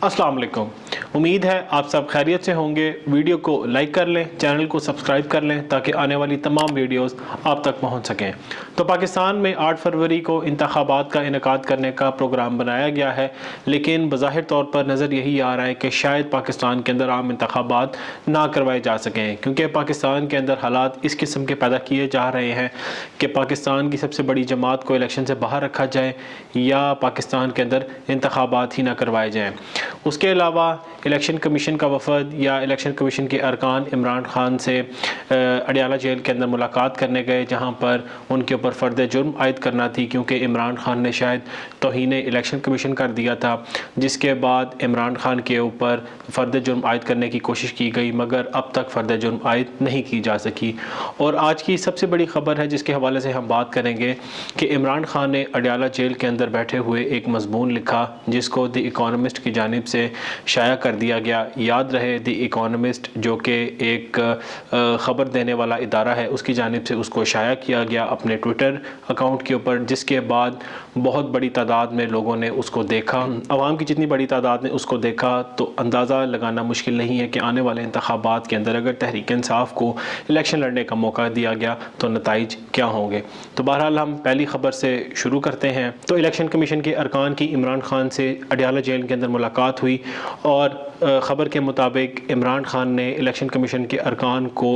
अस्सलाम वालेकुम। उम्मीद है आप सब खैरियत से होंगे। वीडियो को लाइक कर लें, चैनल को सब्सक्राइब कर लें ताकि आने वाली तमाम वीडियोस आप तक पहुंच सकें। तो पाकिस्तान में 8 फरवरी को इंतखाबात का इनेकाद करने का प्रोग्राम बनाया गया है, लेकिन बज़ाहिर तौर पर नज़र यही आ रहा है कि शायद पाकिस्तान के अंदर आम इंतखाबात ना करवाए जा सकें, क्योंकि पाकिस्तान के अंदर हालात इस किस्म के पैदा किए जा रहे हैं कि पाकिस्तान की सबसे बड़ी जमात को इलेक्शन से बाहर रखा जाए या पाकिस्तान के अंदर इंतखाबात ही ना करवाए जाएँ। उसके अलावा इलेक्शन कमीशन का वफद या इलेक्शन कमीशन के अरकान इमरान खान से अडियाला जेल के अंदर मुलाकात करने गए, जहां पर उनके ऊपर फ़र्द जुर्म आयद करना थी, क्योंकि इमरान खान ने शायद तौहीन इलेक्शन कमीशन कर दिया था, जिसके बाद इमरान खान के ऊपर फ़र्द जुर्म आयद करने की कोशिश की गई, मगर अब तक फ़र्द जुर्म आयद नहीं की जा सकी। और आज की सबसे बड़ी ख़बर है जिसके हवाले से हम बात करेंगे कि इमरान खान ने अडियाला जेल के अंदर बैठे हुए एक मज़मून लिखा, जिसको द इकोनॉमिस्ट की जानिब से शाया कर दिया गया। याद रहे, द इकोनॉमिस्ट जो कि एक ख़बर देने वाला इदारा है, उसकी जानिब से उसको शाया किया गया अपने ट्विटर अकाउंट के ऊपर, जिसके बाद बहुत बड़ी तादाद में लोगों ने उसको देखा। आवाम की जितनी बड़ी तादाद ने उसको देखा तो अंदाज़ा लगाना मुश्किल नहीं है कि आने वाले इंतखाबात के अंदर अगर तहरीक इंसाफ को इलेक्शन लड़ने का मौका दिया गया तो नताइज क्या होंगे। तो बहरहाल हम पहली ख़बर से शुरू करते हैं। तो इलेक्शन कमीशन के अरकान की इमरान खान से अडियाला जेल के अंदर मुलाकात हुई और ख़बर के मुताबिक इमरान खान ने इलेक्शन कमीशन के अरकान को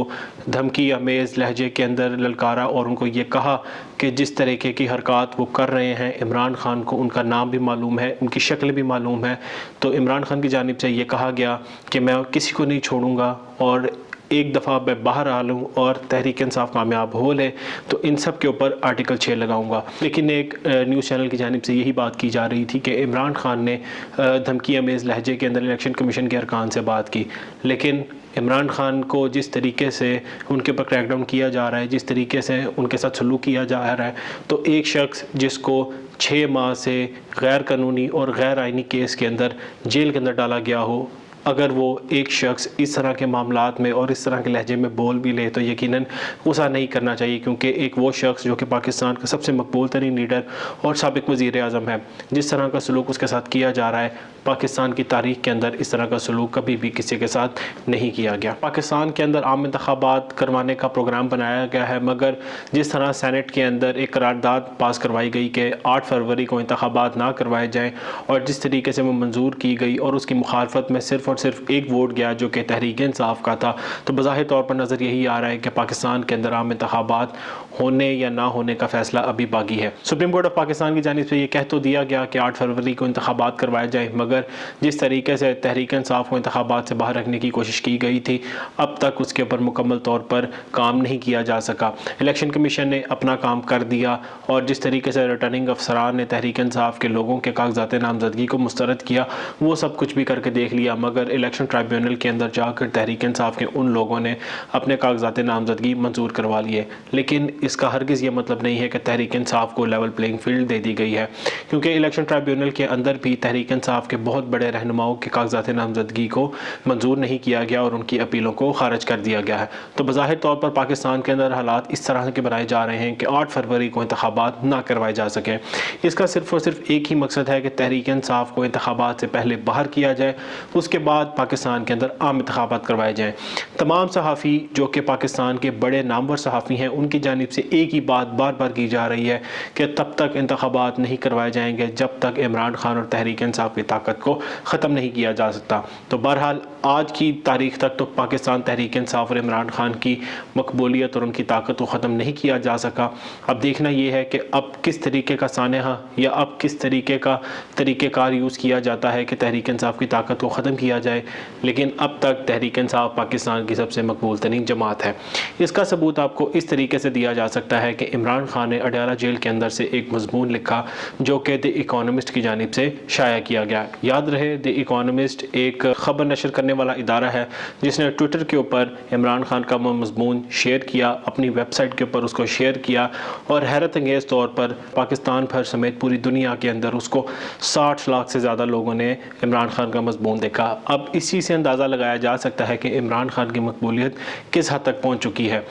धमकी अमेज़ लहजे के अंदर ललकारा और उनको ये कहा कि जिस तरीके की हरकत वो कर रहे हैं, इमरान खान को उनका नाम भी मालूम है, उनकी शक्ल भी मालूम है। तो इमरान खान की जानिब से ये कहा गया कि मैं किसी को नहीं छोड़ूंगा और एक दफ़ा मैं बाहर आ लूँ और तहरीक इंसाफ कामयाब हो ले तो इन सब के ऊपर आर्टिकल 6 लगाऊंगा। लेकिन एक न्यूज़ चैनल की जानिब से यही बात की जा रही थी कि इमरान खान ने धमकी अमेज़ लहजे के अंदर इलेक्शन कमीशन के अरकान से बात की, लेकिन इमरान खान को जिस तरीके से उनके ऊपर क्रैकडाउन किया जा रहा है, जिस तरीके से उनके साथ सलूक किया जा रहा है, तो एक शख्स जिसको 6 माह से गैर कानूनी और गैर आइनी केस के अंदर जेल के अंदर डाला गया हो, अगर वो एक शख्स इस तरह के मामलात में और इस तरह के लहजे में बोल भी ले तो यकीनन गुस्सा नहीं करना चाहिए, क्योंकि एक वो शख्स जो कि पाकिस्तान का सबसे मकबूल तरीन लीडर और साबिक वज़ीर आज़म है, जिस तरह का सलूक उसके साथ किया जा रहा है, पाकिस्तान की तारीख़ के अंदर इस तरह का सलूक कभी भी किसी के साथ नहीं किया गया। पाकिस्तान के अंदर आम इंतखाबात करवाने का प्रोग्राम बनाया गया है, मगर जिस तरह सेनेट के अंदर एक करारदाद पास करवाई गई कि 8 फरवरी को इंतखाबात ना करवाए जाएँ और जिस तरीके से वो मंजूर की गई और उसकी मुखालफत में सिर्फ़ और सिर्फ एक वोट गया जो कि तहरीक इंसाफ का था, तो बज़ाहिर तौर पर नज़र यही आ रहा है कि पाकिस्तान के अंदर आम इंतखाबात होने या ना होने का फ़ैसला अभी बाकी है। सुप्रीम कोर्ट ऑफ पाकिस्तान की जानिब से ये कह तो दिया गया कि 8 फरवरी को इंतखाबात करवाए जाए, मगर जिस तरीके से तहरीक इंसाफ को इंतखाबात से बाहर रखने की कोशिश की गई थी, अब तक उसके ऊपर मुकम्मल तौर पर काम नहीं किया जा सका। इलेक्शन कमीशन ने अपना काम कर दिया और जिस तरीके से रिटर्निंग अफसरान ने तहरीक इंसाफ के लोगों के कागजात नामजदगी को मुस्तरद किया, वो सब कुछ भी करके देख लिया, मगर इलेक्शन ट्राइब्यूनल के अंदर जाकर तहरीक इंसाफ के उन लोगों ने अपने कागजात नामजदगी मंजूर करवा लिए। लेकिन इसका हरगिज़ ये मतलब नहीं है कि तहरीक इंसाफ को लेवल प्लेइंग फील्ड दे दी गई है, क्योंकि इलेक्शन ट्राइब्यूनल के अंदर भी तहरीक इंसाफ के बहुत बड़े रहनुमाओं के कागजात नामजदगी को मंजूर नहीं किया गया और उनकी अपीलों को खारिज कर दिया गया है। तो बज़ाहिर तौर पर पाकिस्तान के अंदर हालात इस तरह के बनाए जा रहे हैं कि 8 फरवरी को इंतखाबात ना करवाए जा सकें। इसका सिर्फ़ और सिर्फ एक ही मकसद है कि तहरीक इंसाफ को इंतखाबात से पहले बाहर किया जाए, उसके बाद पाकिस्तान के अंदर आम इंतखाबात करवाए जाएँ। तमाम सहाफ़ी जो कि पाकिस्तान के बड़े नामवर सहाफ़ी हैं, उनकी जानिब से एक ही बात बार बार की जा रही है कि तब तक इंतखाबात नहीं करवाए जाएंगे जब तक इमरान खान और तहरीक इंसाफ की ताकत को ख़त्म नहीं किया जा सकता। तो बहरहाल आज की तारीख़ तक तो पाकिस्तान तहरीक इंसाफ और इमरान खान की मकबूलियत और उनकी ताकत को ख़त्म नहीं किया जा सका। अब देखना ये है कि अब किस तरीके का सानहा या अब किस तरीके का तरीक़ेकार यूज़ किया जाता है कि तहरीक इंसाफ की ताकत को ख़त्म किया जाए, लेकिन अब तक तहरीक इंसाफ पाकिस्तान की सबसे मकबूल तरीन जमात है। इसका सबूत आपको इस तरीके से दिया जा सकता है कि इमरान खान ने अडियाला जेल के अंदर से एक मज़मून लिखा जो कि द इकोनॉमिस्ट की जानिब से शाया किया गया। याद रहे, द इकोनॉमिस्ट एक ख़बर नशर करने वाला इदारा है जिसने ट्विटर के ऊपर इमरान खान का मज़मून शेयर किया, अपनी वेबसाइट के ऊपर उसको शेयर किया और हैरत अंगेज़ तौर पर पाकिस्तान भर समेत पूरी दुनिया के अंदर उसको 60 लाख से ज़्यादा लोगों ने इमरान खान का मज़मून देखा। अब इसी से अंदाज़ा लगाया जा सकता है कि इमरान खान की मकबूलियत किस हद तक पहुँच चुकी है।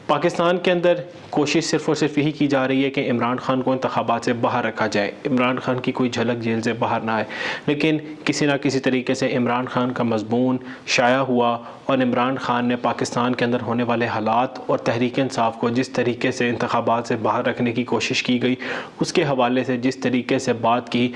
پاکستان کے اندر کوشش صرف اور صرف یہی کی جا رہی ہے کہ عمران خان کو انتخابات سے باہر رکھا جائے، عمران خان کی کوئی جھلک جیل سے باہر نہ آئے، لیکن کسی نہ کسی طریقے سے عمران خان کا مضمون شائع ہوا اور عمران خان نے پاکستان کے اندر ہونے والے حالات اور تحریک انصاف کو جس طریقے سے انتخابات سے باہر رکھنے کی کوشش کی گئی، اس کے حوالے سے جس طریقے سے بات کی،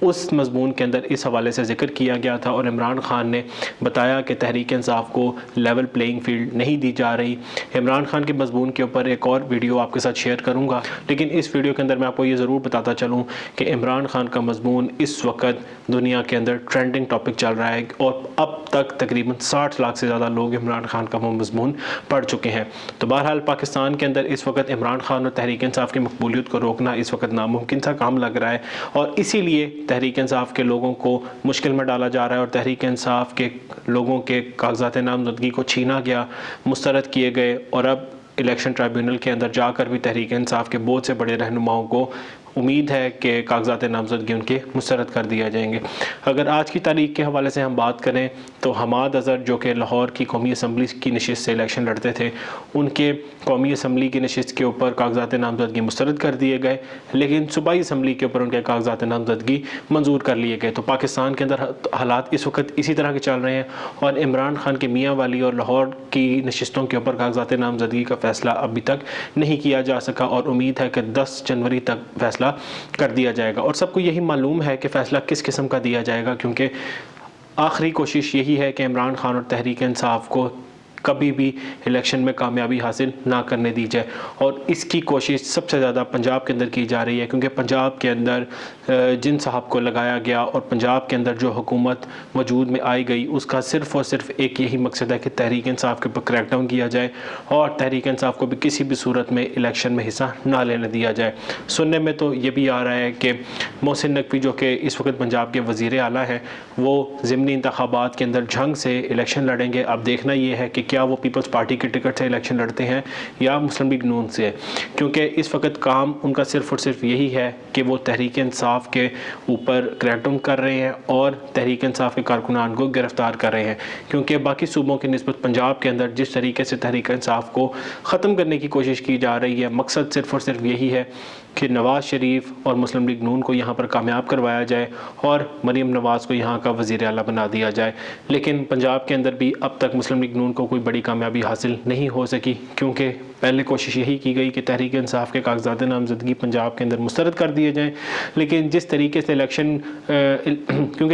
اس مضمون کے اندر اس حوالے سے ذکر کیا گیا تھا اور عمران خان نے بتایا کہ تحریک انصاف کو لیول پلینگ فیلڈ نہیں دی جا رہی۔ عمران خان کے مضمون کے اوپر ایک اور ویڈیو آپ کے ساتھ شیئر کروں گا، لیکن اس ویڈیو کے اندر میں آپ کو یہ ضرور بتاتا چلوں کہ عمران خان کا مضمون اس وقت دنیا کے اندر ٹرینڈنگ ٹاپک چل رہا ہے اور اب تک تقریباً 60 لاکھ سے زیادہ لوگ عمران خان کا وہ مضمون پڑھ چکے ہیں۔ تو بہرحال پاکستان کے اندر اس وقت عمران خان اور تحریک انصاف کی مقبولیت کو روکنا اس وقت ناممکن سا کام لگ رہا ہے، اور اسی لیے تحریک انصاف کے لوگوں کو مشکل میں ڈالا جا رہا ہے اور تحریک انصاف کے لوگوں کے کاغذات نامزدگی کو چھینا گیا، مسترد کیے گئے، اور اب الیکشن ٹرائبیونل کے اندر جا کر بھی تحریک انصاف کے بہت سے بڑے رہنماؤں کو امید ہے کہ کاغذات نامزدگی ان کے مسترد کر دیا جائیں گے۔ اگر آج کی تاریخ کے حوالے سے ہم بات کریں تو حماد اظہر جو کہ لاہور کی قومی اسمبلی کی نشست سے الیکشن لڑتے تھے، ان کے قومی اسمبلی کی نشست کے اوپر کاغذات نامزدگی مسترد کر دیے گئے، لیکن صوبائی اسمبلی کے اوپر ان کے کاغذات نامزدگی منظور کر لیے گئے۔ تو پاکستان کے اندر حالات اس وقت اسی طرح کے چل رہے ہیں، اور عمران خان کے میاں والی اور لاہور کی نشستوں کے اوپر کاغذات نامزدگی کا فیصلہ ابھی تک نہیں کیا جا سکا، اور امید ہے کہ 10 جنوری تک فیصلہ کر دیا جائے گا، اور سب کو یہی معلوم ہے کہ فیصلہ کس قسم کا دیا جائے گا، کیونکہ آخری کوشش یہی ہے کہ عمران خان اور تحریک انصاف کو کبھی بھی الیکشن میں کامیابی حاصل نہ کرنے دی جائے، اور اس کی کوشش سب سے زیادہ پنجاب کے اندر کی جا رہی ہے، کیونکہ پنجاب کے اندر جن صاحب کو لگایا گیا اور پنجاب کے اندر جو حکومت وجود میں آئی گئی، اس کا صرف اور صرف ایک یہی مقصد ہے کہ تحریک انصاف کے اوپر کریک ڈاؤن کیا جائے اور تحریک انصاف کو بھی کسی بھی صورت میں الیکشن میں حصہ نہ لینے دیا جائے۔ سننے میں تو یہ بھی آ رہا ہے کہ محسن نقوی جو کہ اس وقت پنجاب کے وزیر اعلیٰ ہیں، وہ ضمنی انتخابات کے اندر جھنگ سے الیکشن لڑیں گے۔ اب دیکھنا یہ ہے کہ کیا وہ پیپلز پارٹی کے ٹکٹ سے الیکشن لڑتے ہیں یا مسلم لیگ نون سے، کیونکہ اس وقت کام ان کا صرف اور صرف یہی ہے کہ وہ تحریک انصاف کے اوپر کریک ڈاؤن کر رہے ہیں اور تحریک انصاف کے کارکنان کو گرفتار کر رہے ہیں، کیونکہ باقی صوبوں کی نسبت پنجاب کے اندر جس طریقے سے تحریک انصاف کو ختم کرنے کی کوشش کی جا رہی ہے، مقصد صرف اور صرف یہی ہے کہ نواز شریف اور مسلم لیگ نون کو یہاں پر کامیاب کروایا جائے اور مریم نواز کو یہاں کا وزیر اعلیٰ بنا دیا جائے۔ لیکن پنجاب کے اندر بھی اب تک مسلم لیگ نون کو کوئی بڑی کامیابی حاصل نہیں ہو سکی، کیونکہ پہلے کوشش یہی کی گئی کہ تحریک انصاف کے کاغذات نامزدگی پنجاب کے اندر مسترد کر دیے جائیں، لیکن جس طریقے سے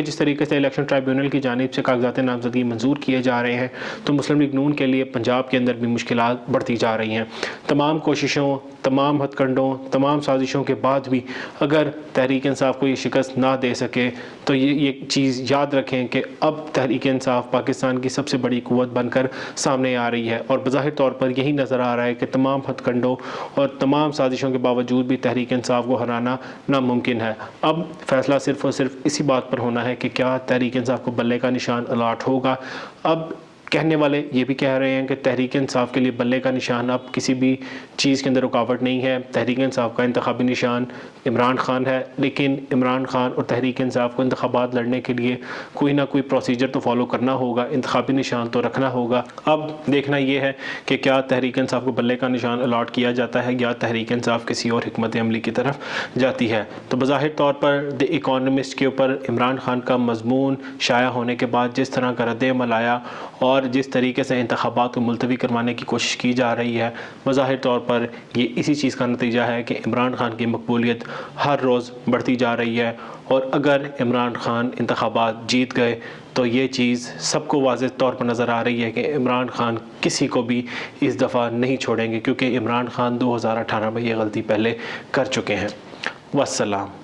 جس طریقے سے الیکشن ٹرائبیونل کی جانب سے کاغذات نامزدگی منظور کیے جا رہے ہیں، تو مسلم لیگ نون کے لیے پنجاب کے اندر بھی مشکلات بڑھتی جا رہی ہیں۔ تمام کوششوں، تمام ہتھ کنڈوں، تمام سازشوں کے بعد بھی اگر تحریک انصاف کو یہ شکست نہ دے سکے تو یہ چیز یاد رکھیں کہ اب تحریک انصاف پاکستان کی سب سے بڑی قوت بن کر سامنے آ رہی ہے، اور بظاہر طور پر یہی نظر آ رہا ہے کہ تمام ہتھ کنڈوں اور تمام سازشوں کے باوجود بھی تحریک انصاف کو ہرانا ناممکن ہے۔ اب فیصلہ صرف اور صرف اسی بات پر ہونا ہے کہ کیا تحریک انصاف کو بلے کا نشان الاٹ ہوگا۔ اب کہنے والے یہ بھی کہہ رہے ہیں کہ تحریک انصاف کے لیے بلے کا نشان اب کسی بھی چیز کے اندر رکاوٹ نہیں ہے، تحریک انصاف کا انتخابی نشان عمران خان ہے، لیکن عمران خان اور تحریک انصاف کو انتخابات لڑنے کے لیے کوئی نہ کوئی پروسیجر تو فالو کرنا ہوگا، انتخابی نشان تو رکھنا ہوگا۔ اب دیکھنا یہ ہے کہ کیا تحریک انصاف کو بلے کا نشان الاٹ کیا جاتا ہے یا تحریک انصاف کسی اور حکمت عملی کی طرف جاتی ہے۔ تو بظاہر طور پر دی اکانومسٹ کے اوپر عمران خان کا مضمون شائع ہونے کے بعد جس طرح کا رد عمل آیا اور جس طریقے سے انتخابات کو ملتوی کروانے کی کوشش کی جا رہی ہے، بظاہر طور پر یہ اسی چیز کا نتیجہ ہے کہ عمران خان کی مقبولیت ہر روز بڑھتی جا رہی ہے، اور اگر عمران خان انتخابات جیت گئے تو یہ چیز سب کو واضح طور پر نظر آ رہی ہے کہ عمران خان کسی کو بھی اس دفعہ نہیں چھوڑیں گے، کیونکہ عمران خان 2018 میں یہ غلطی پہلے کر چکے ہیں۔ والسلام۔